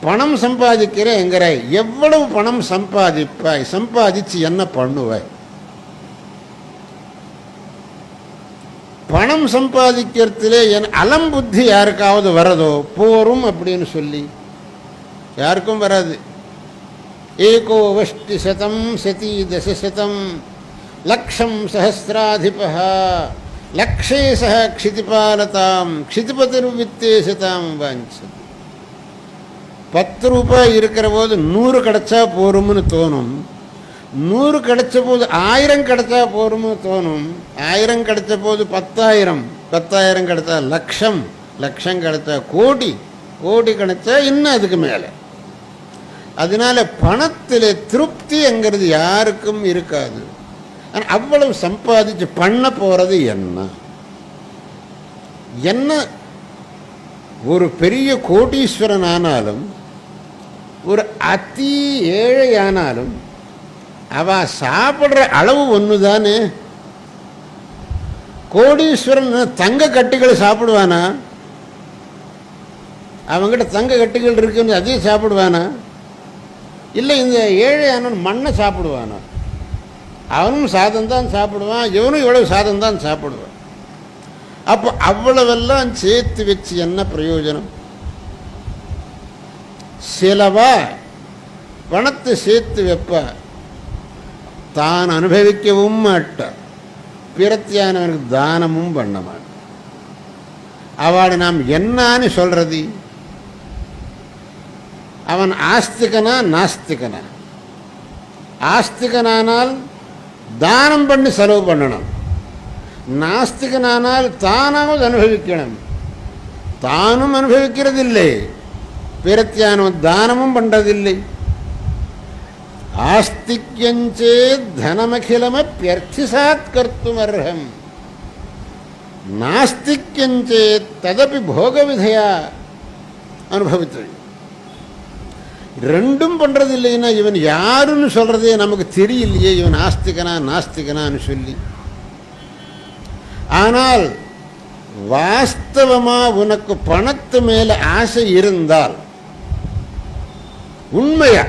பணம் சம்பாதிக்கிறேங்கிற, எவ்வளவு பணம் சம்பாதிப்பாய், சம்பாதிச்சு என்ன பண்ணுவாய்? பணம் சம்பாதிக்கிறதுலே என் அலம்புத்தி யாருக்காவது வரதோ போரும் அப்படின்னு சொல்லி? யாருக்கும் வராது. ஏகோ வஷ்டி சதம் சதி தசசதம் லக்ஷம் சஹஸ்ராதிபா லக்ஷே சஹ க்ஷிதிபாலதாம் க்ஷிதிபதிர்வித்தே சதாம் வாஞ்சது. 10 ரூபாய் இருக்கிற போது 100 கிடைச்சா போரும்னு தோணும். 100 கிடைச்ச போது 1000 கிடைச்சா போரும்னு தோணும். 1000 கிடைச்ச போது 10,000, 10,000 கிடைச்சா லட்சம், லட்சம் கிடைச்சா கோடி, கோடி கிடைச்சா இன்னும் அதுக்கு மேலே. அதனால பணத்தில் திருப்திங்கிறது யாருக்கும் இருக்காது. ஆனால் அவ்வளவு சம்பாதிச்சு பண்ண போகிறது என்ன? என்ன ஒரு பெரிய கோடீஸ்வரன் ஆனாலும் ஒரு அதி ஏழையானாலும் அவ சாப்பிட்ற அளவு ஒன்று தானே. கோடீஸ்வரன் தங்க கட்டிகளை சாப்பிடுவானா? அவங்ககிட்ட தங்க கட்டிகள் இருக்குன்னு அதையும் சாப்பிடுவானா? இல்லை இந்த ஏழையான மண்ணை சாப்பிடுவானா? அவனும் சாதம்தான் சாப்பிடுவான், இவனும் இவ்வளவு சாதம்தான் சாப்பிடுவான். அப்போ அவ்வளவெல்லாம் சேர்த்து வச்சு என்ன பிரயோஜனம்? சிலவா பணத்தை சேர்த்து வைப்பா, தான் அனுபவிக்கவும் மாட்டான், பிரத்தியானவனுக்கு தானமும் பண்ண மாட்டான். அவளை நாம் என்னான்னு சொல்றது? அவன் ஆஸ்திகனா நாஸ்திகனா? ஆஸ்திகனானால் தானம் பண்ணி செலவு பண்ணணும், நாஸ்திகனானால் தானாவது அனுபவிக்கணும். தானும் அனுபவிக்கிறதில்லை, பிரத்தியானவன் தானமும் பண்ணுறதில்லை. ஆஸ்திக்யஞ்சே தனமகிலமப்யர்த்திசாத் கர்த்துமர்ஹம் நாஸ்திக்யஞ்சே ததபி போகவிதையா அனுபவித்தது. ரெண்டும் பண்ணுறது இல்லைன்னா இவன் யாருன்னு சொல்கிறதே நமக்கு தெரியலையே, இவன் ஆஸ்திகனா நாஸ்திகனான்னு சொல்லி. ஆனால் வாஸ்தவமாக உனக்கு பணத்து மேலே ஆசை இருந்தால், உண்மையா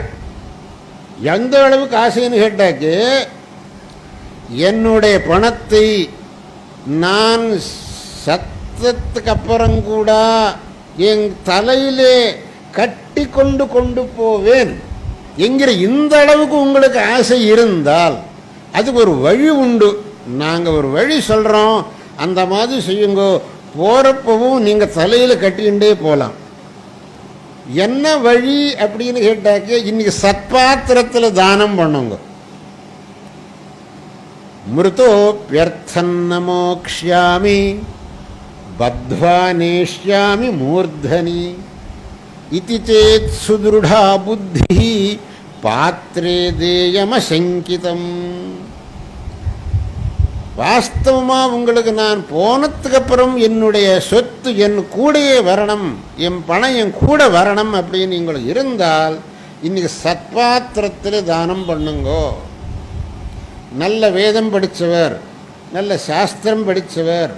எந்த அளவுக்கு ஆசைன்னு கேட்டாக்கு, என்னுடைய பணத்தை நான் சத்தத்துக்கு அப்புறம் கூட என் தலையிலே கட்டி கொண்டு கொண்டு போவேன் என்கிற இந்த அளவுக்கு உங்களுக்கு ஆசை இருந்தால் அதுக்கு ஒரு வழி உண்டு. நாங்கள் ஒரு வழி சொல்கிறோம், அந்த மாதிரி செய்யுங்கோ. போகிறப்பவும் நீங்கள் தலையில் கட்டிக்கிண்டே போகலாம். என்ன வழி அப்படின்னு கேட்டாக்க, இன்னைக்கு சத்பாத்திரத்தில் தானம் பண்ணுங்க. மிருதோப்யர்த்தம் மோக்ஷ்யாமி பத்வா நேஷ்யாமி மூர்தனி இதி சேத் சுத்ருடா புத்தி பாத்ரே தேயமசங்கிதம். வாஸ்தவமாக உங்களுக்கு நான் போனதுக்கு அப்புறம் என்னுடைய சொத்து என் கூடையே வரணும், என் பணம் என் கூட வரணும் அப்படின்னு உங்களுக்கு இருந்தால் இன்னைக்கு சத்பாத்திரத்தில் தானம் பண்ணுங்கோ. நல்ல வேதம் படித்தவர், நல்ல சாஸ்திரம் படித்தவர்,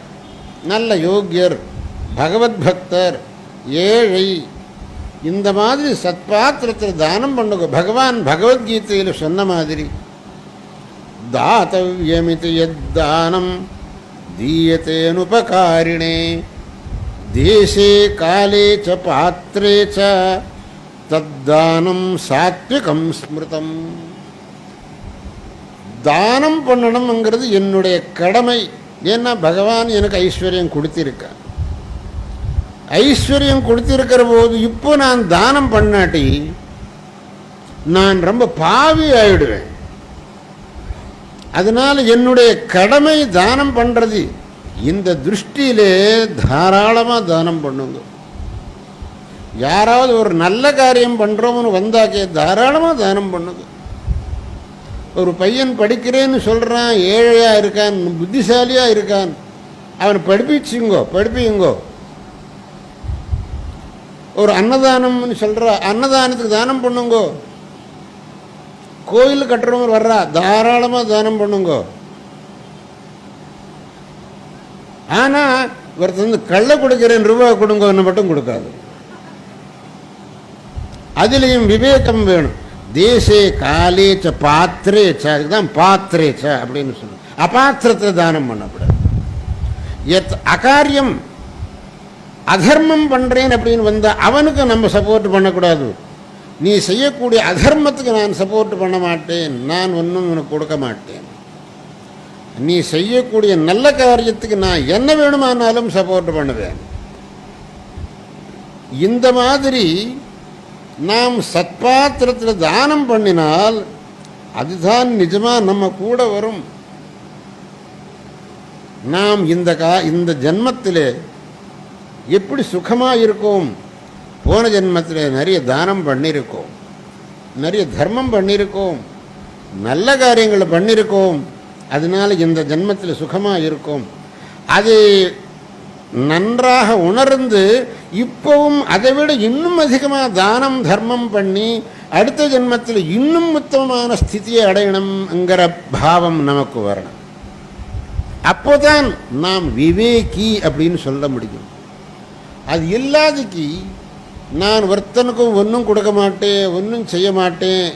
நல்ல யோக்கியர், பகவத் பக்தர், ஏழை, இந்த மாதிரி சத்பாத்திரத்தில் தானம் பண்ணுங்க. பகவான் பகவத்கீதையில் சொன்ன மாதிரி தாத்தவ்யமிதி யத்தானம் தீயதேனுபகாரிணே தேசே காலே ச பாத்ரே ச தத்தானம் சாத்விகம் ஸ்மிருதம். தானம் பண்ணணும்ங்கிறது என்னுடைய கடமை. ஏன்னா பகவான் எனக்கு ஐஸ்வர்யம் கொடுத்திருக்கான். ஐஸ்வர்யம் கொடுத்திருக்கிற போது இப்போ நான் தானம் பண்ணாட்டி நான் ரொம்ப பாவி ஆயிடுவேன். அதனால் என்னுடைய கடமை தானம் பண்ணுறது. இந்த திருஷ்டியிலே தாராளமாக தானம் பண்ணுங்க. யாராவது ஒரு நல்ல காரியம் பண்ணுறோம்னு வந்தாக்கே தாராளமாக தானம் பண்ணுங்க. ஒரு பையன் படிக்கிறேன்னு சொல்கிறான், ஏழையாக இருக்கான், புத்திசாலியாக இருக்கான், அவனை படிப்பியுங்கோ. ஒரு அன்னதானம்னு சொல்கிறா, அன்னதானத்துக்கு தானம் பண்ணுங்கோ. கோயில் கட்டுறவங்க வர்றா, தாராளமாக தானம் பண்ணுங்கோ. ஆனால் ஒருத்தர் வந்து கள்ள கொடுக்கிறேன் ரூபா கொடுங்கன்னு மட்டும் கொடுக்காது. அதுலேயும் விவேகம் வேணும். தேசே காலேச்ச பாத்திரேச்ச, அதுக்கு தான் பாத்திரேச்ச அப்படின்னு சொல்லணும். அபாத்திரத்தில் தானம் பண்ணக்கூடாது. அகாரியம் அதர்மம் பண்ணுறேன் அப்படின்னு வந்தால் அவனுக்கு நம்ம சப்போர்ட் பண்ணக்கூடாது. நீ செய்யக்கூடிய அதர்மத்துக்கு நான் சப்போர்ட் பண்ண மாட்டேன், நான் ஒன்றும் உனக்கு கொடுக்க மாட்டேன். நீ செய்யக்கூடிய நல்ல காரியத்துக்கு நான் என்ன வேணுமானாலும் சப்போர்ட் பண்ணுவேன். இந்த மாதிரி நாம் சத்பாத்திரத்தில் தானம் பண்ணினால் அதுதான் நிஜமாக நம்ம கூட வரும். நாம் இந்த ஜென்மத்தில் எப்படி சுகமாக இருக்கோம்? போன ஜென்மத்தில் நிறைய தானம் பண்ணியிருக்கோம், நிறைய தர்மம் பண்ணியிருக்கோம், நல்ல காரியங்களை பண்ணியிருக்கோம். அதனால் இந்த ஜென்மத்தில் சுகமாக இருக்கும். அது நன்றாக உணர்ந்து இப்போவும் அதை விட இன்னும் அதிகமாக தானம் தர்மம் பண்ணி அடுத்த ஜென்மத்தில் இன்னும் உத்தமமான ஸ்திதியை அடையணுங்கிற பாவம் நமக்கு வரணும். அப்போதான் நாம் விவேகி அப்படின்னு சொல்ல முடியும். அது இல்லாதக்கு நான் ஒருத்தனுக்கும் ஒன்றும் கொடுக்க மாட்டேன், ஒன்றும் செய்ய மாட்டேன்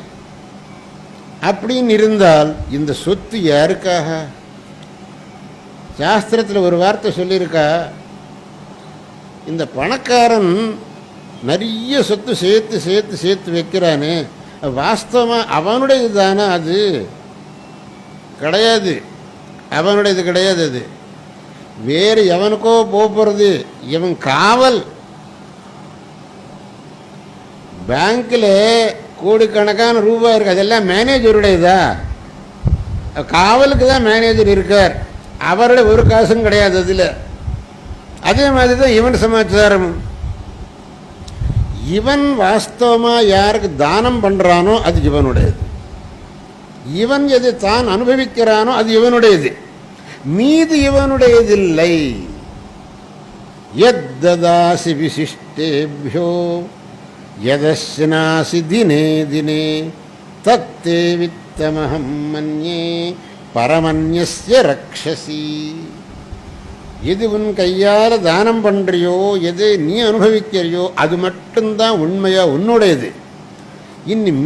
அப்படின்னு இருந்தால் இந்த சொத்து யாருக்காக? சாஸ்திரத்தில் ஒரு வார்த்தை சொல்லியிருக்கா, இந்த பணக்காரன் நிறைய சொத்து சேர்த்து சேர்த்து சேர்த்து வைக்கிறானே, வாஸ்தவமாக அவனுடையது தானே? அது கிடையாது, அவனுடையது கிடையாது. அது வேறு எவனுக்கோ போகிறது. இவன் காவல். பேங்க்கில் கோடிக்கணக்கான ரூபாய் இருக்குது, அதெல்லாம் மேனேஜருடையதா? காவலுக்கு தான் மேனேஜர் இருக்கார், அவருடைய ஒரு காசும் கிடையாது அதில். அதே மாதிரி தான் இவன் சமாச்சாரம். இவன் வாஸ்தவமாக யாருக்கு தானம் பண்ணுறானோ அது இவனுடையது. இவன் எது தான் அனுபவிக்கிறானோ அது இவனுடையது, மீது இவனுடையதில்லை. யத்ததாசி விசிஷ்டேபியோ யதஸ்னாசி தினே தினே தத்தே வித்தமஹம் மன்யே பரமன்யஸ்ய ரக்ஷசி. எது உன் கையால் தானம் பண்ணுறியோ, எது நீ அனுபவிக்கிறியோ அது மட்டும்தான் உண்மையாக உன்னுடையது.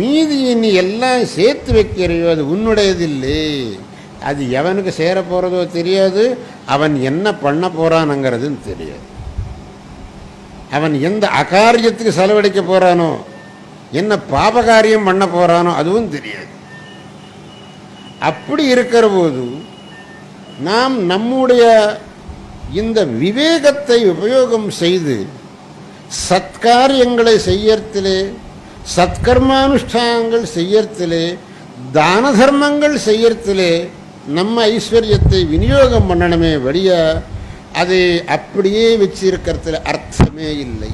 மீதி நீ எல்லாம் சேர்த்து வைக்கிறையோ அது உன்னுடையது இல்லை. அது எவனுக்கு சேர போகிறதோ தெரியாது, அவன் என்ன பண்ண போகிறானுங்கிறதுன்னு தெரியாது. அவன் எந்த அகாரியத்துக்கு செலவழிக்க போகிறானோ, என்ன பாபகாரியம் பண்ண போகிறானோ அதுவும் தெரியாது. அப்படி இருக்கிற போது நாம் நம்முடைய இந்த விவேகத்தை உபயோகம் செய்து சத்காரியங்களை செய்யறதிலே, சத்கர்மானுஷ்டானங்கள் செய்யறதிலே, தான தர்மங்கள் செய்யறதிலே நம்ம ஐஸ்வர்யத்தை விநியோகம் பண்ணணுமே வழியா அதை அப்படியே வச்சிருக்கிறதுல அர்த்தமே இல்லை.